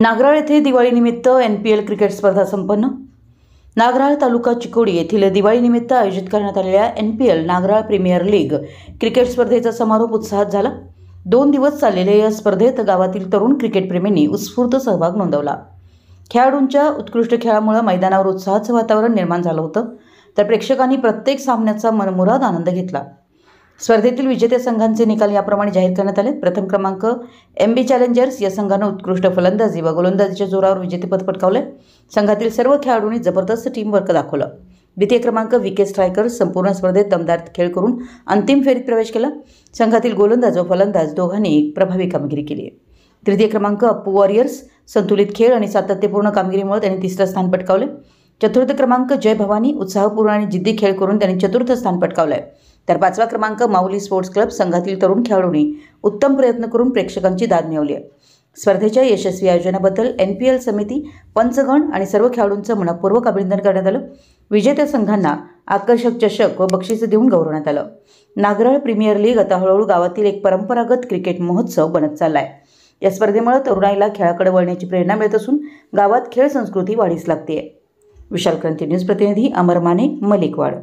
नागराळ येथे दिवाळीनिमित्त NPL cricket स्पर्धा संपन्न। नागराळ तालुका चिकोडी येथील दिवाळीनिमित्त आयोजित करण्यात आलेल्या NPL Nagral premier league cricket स्पर्धेचा समारोप उत्साहात झाला। 2 दिवस चाललेल्या या स्पर्धेत गावातील तरुण क्रिकेटप्रेमींनी उत्स्फूर्त सहभाग नोंदवला। खेळाडूंच्या उत्कृष्ट खेळामुळे मैदानावर उत्साहाचं वातावरण निर्माण झालं होतं, तर प्रेक्षकांनी प्रत्येक सामन्याचा मनमुराद आनंद घेतला। स्पर्धेतील विजेत्या संघांचे निकाल याप्रमाणे जाहीर करण्यात आले। प्रथम क्रमांक MB चॅलेंजर्स या संघानं उत्कृष्ट फलंदाजी व गोलंदाजीच्या जोरावर विजेतेपद पटकावले। संघातील सर्व खेळाडूंनी जबरदस्त टीमवर्क दाखवलं। द्वितीय क्रमांक VK स्ट्रायकर्स संपूर्ण स्पर्धेत दमदार खेळ करून अंतिम फेरीत प्रवेश केला। संघातील गोलंदाज व फलंदाज दोघांनी प्रभावी कामगिरी केली। तृतीय क्रमांक अप्पू वॉरियर्स संतुलित खेळ आणि सातत्यपूर्ण कामगिरीमुळे त्यांनी तिसरं स्थान पटकावले। चतुर्थ क्रमांक जय भवानी उत्साहपूर्ण आणि जिद्दी खेळ करून त्यांनी चतुर्थ स्थान पटकावले। तर 5वा क्रमांक माऊली स्पोर्ट्स क्लब संघातील तरुण खेळाडूंनी उत्तम प्रयत्न करून प्रेक्षकांची दाद मिळवली आहे। स्पर्धेच्या यशस्वी आयोजनाबद्दल NPL समिती, पंचगण आणि सर्व खेळाडूंचं मनपूर्वक अभिनंदन करण्यात आलं। विजेत्या संघांना आकर्षक चषक व बक्षिसे देऊन गौरवण्यात आलं। नागराळ प्रीमियर लीग आता हळूहळू गावातील एक परंपरागत क्रिकेट महोत्सव बनत चालला आहे। या स्पर्धेमुळे तरुणाईला खेळाकडे वळण्याची प्रेरणा मिळत असून गावात खेळ संस्कृती वाढीस लागते आहे। विशाल क्रांती न्यूज प्रतिनिधी अमर माने, मलिकवाड।